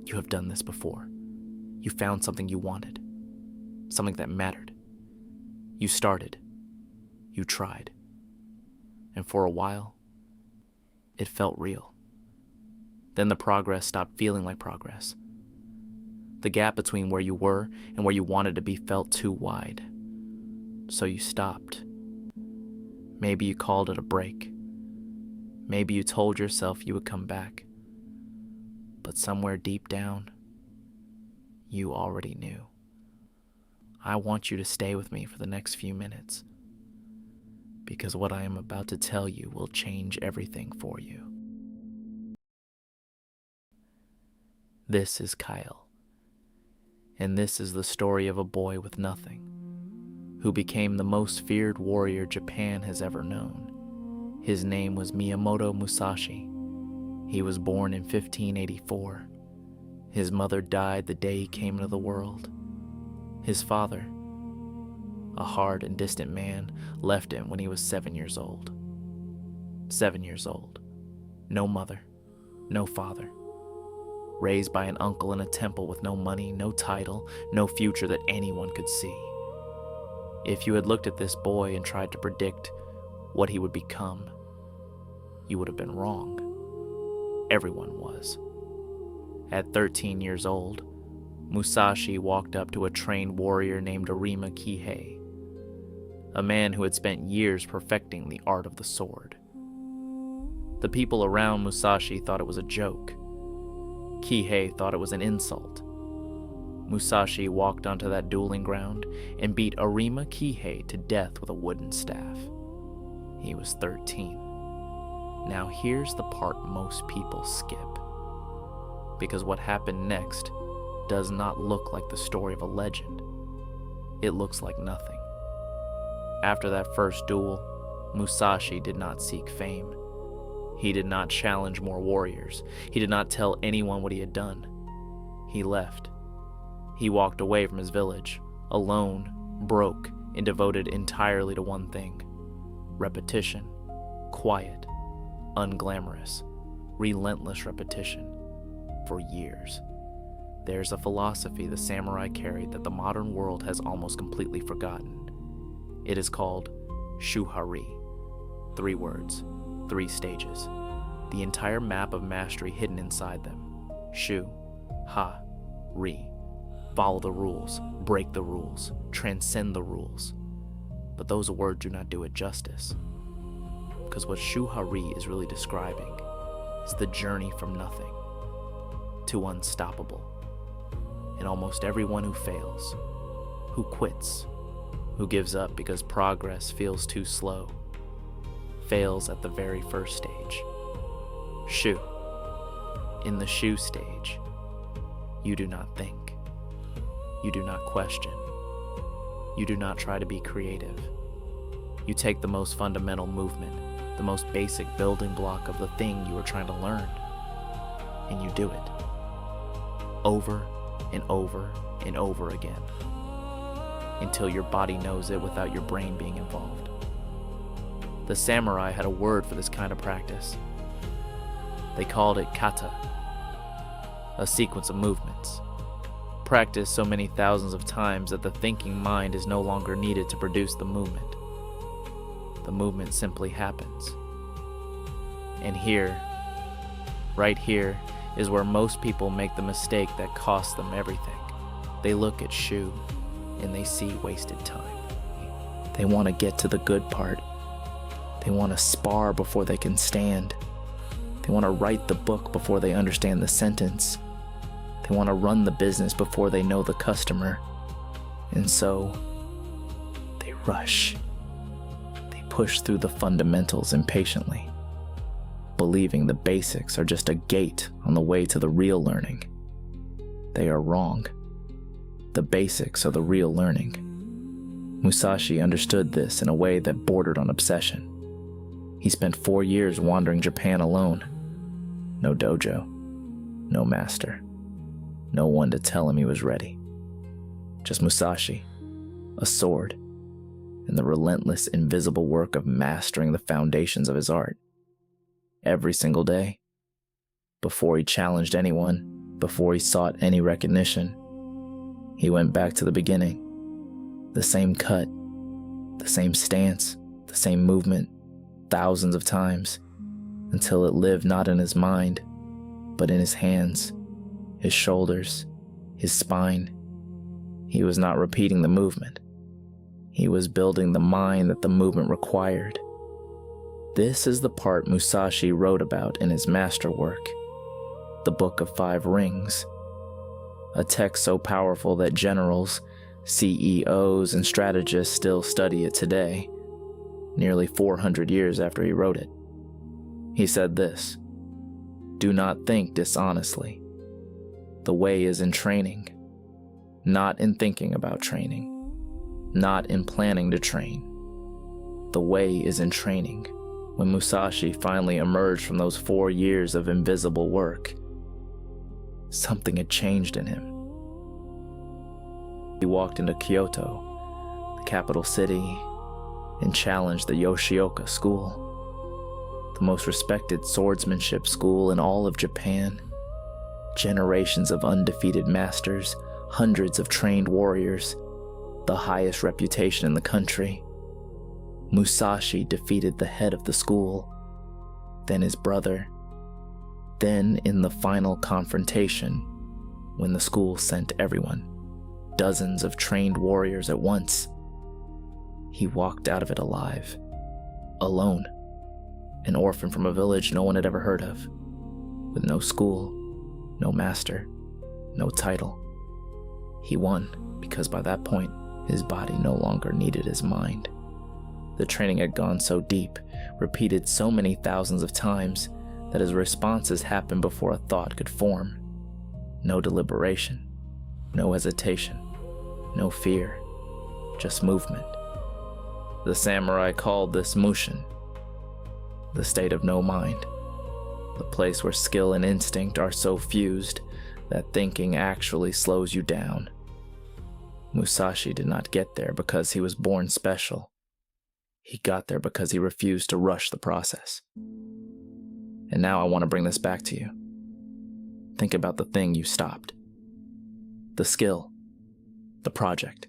You have done this before. You found something you wanted, something that mattered. You started. You tried. And for a while, it felt real. Then the progress stopped feeling like progress. The gap between where you were and where you wanted to be felt too wide. So you stopped. Maybe you called it a break. Maybe you told yourself you would come back. But somewhere deep down, you already knew. I want you to stay with me for the next few minutes, because what I am about to tell you will change everything for you. This is Kael, and this is the story of a boy with nothing, who became the most feared warrior Japan has ever known. His name was Miyamoto Musashi. He was born in 1584. His mother died the day he came into the world. His father, a hard and distant man, left him when he was 7 years old. 7 years old. No mother, no father. Raised by an uncle in a temple with no money, no title, no future that anyone could see. If you had looked at this boy and tried to predict what he would become, you would have been wrong. Everyone was. At 13 years old, Musashi walked up to a trained warrior named Arima Kihei, a man who had spent years perfecting the art of the sword. The people around Musashi thought it was a joke. Kihei thought it was an insult. Musashi walked onto that dueling ground and beat Arima Kihei to death with a wooden staff. He was 13. Now here's the part most people skip, because what happened next does not look like the story of a legend. It looks like nothing. After that first duel, Musashi did not seek fame. He did not challenge more warriors. He did not tell anyone what he had done. He left. He walked away from his village, alone, broke, and devoted entirely to one thing: repetition, quiet, unglamorous, relentless repetition, for years. There's a philosophy the samurai carried that the modern world has almost completely forgotten. It is called shuhari. 3 words, 3 stages. The entire map of mastery hidden inside them. Shu, ha, ri. Follow the rules, break the rules, transcend the rules. But those words do not do it justice. Because what shuhari is really describing is the journey from nothing to unstoppable. And almost everyone who fails, who quits, who gives up because progress feels too slow, fails at the very first stage. Shu. In the Shu stage, you do not think. You do not question. You do not try to be creative. You take the most fundamental movement, the most basic building block of the thing you are trying to learn, and you do it. Over and over and over again, until your body knows it without your brain being involved. The samurai had a word for this kind of practice. They called it kata, a sequence of movements, practiced so many thousands of times that the thinking mind is no longer needed to produce the movement. The movement simply happens. And here, right here, is where most people make the mistake that costs them everything. They look at Shu and they see wasted time. They want to get to the good part. They want to spar before they can stand. They want to write the book before they understand the sentence. They want to run the business before they know the customer. And so, they rush. They push through the fundamentals impatiently, believing the basics are just a gate on the way to the real learning. They are wrong. The basics are the real learning. Musashi understood this in a way that bordered on obsession. He spent 4 years wandering Japan alone. No dojo, no master, no one to tell him he was ready. Just Musashi, a sword, and the relentless, invisible work of mastering the foundations of his art. Every single day, before he challenged anyone, Before he sought any recognition, he went back to the beginning. The same cut, the same stance, the same movement, thousands of times, until it lived not in his mind, but in his hands, his shoulders, his spine. He was not repeating the movement. He was building the mind that the movement required. This is the part Musashi wrote about in his masterwork, the Book of Five Rings, a text so powerful that generals, CEOs, and strategists still study it today, nearly 400 years after he wrote it. He said this: "Do not think dishonestly. The way is in training, not in thinking about training, not in planning to train. The way is in training." When Musashi finally emerged from those 4 years of invisible work, something had changed in him. He walked into Kyoto, the capital city, and challenged the Yoshioka school, the most respected swordsmanship school in all of Japan. Generations of undefeated masters, hundreds of trained warriors, the highest reputation in the country. Musashi defeated the head of the school, then his brother. Then, in the final confrontation, when the school sent everyone, dozens of trained warriors at once, he walked out of it alive, alone, an orphan from a village no one had ever heard of, with no school, no master, no title. He won because by that point, his body no longer needed his mind. The training had gone so deep, repeated so many thousands of times, that his responses happened before a thought could form. No deliberation, no hesitation, no fear, just movement. The samurai called this mushin, the state of no mind, the place where skill and instinct are so fused that thinking actually slows you down. Musashi did not get there because he was born special. He got there because he refused to rush the process. And now I want to bring this back to you. Think about the thing you stopped. The skill, the project,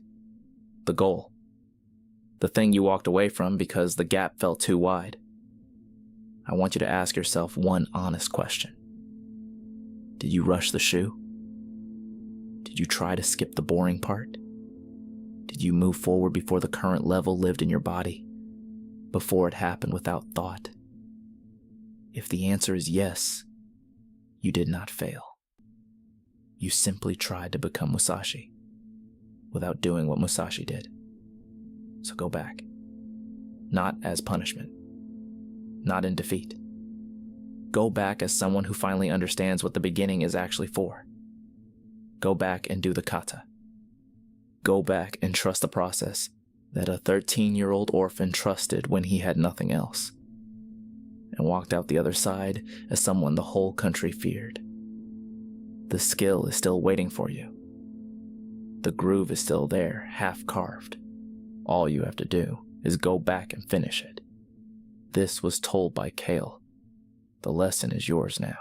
the goal, the thing you walked away from because the gap felt too wide. I want you to ask yourself one honest question. Did you rush the shoe? Did you try to skip the boring part? Did you move forward before the current level lived in your body? Before it happened without thought? If the answer is yes, you did not fail. You simply tried to become Musashi without doing what Musashi did. So go back. Not as punishment. Not in defeat. Go back as someone who finally understands what the beginning is actually for. Go back and do the kata. Go back and trust the process that a 13-year-old orphan trusted when he had nothing else, and walked out the other side as someone the whole country feared. The skill is still waiting for you. The groove is still there, half carved. All you have to do is go back and finish it. This was told by Kael. The lesson is yours now.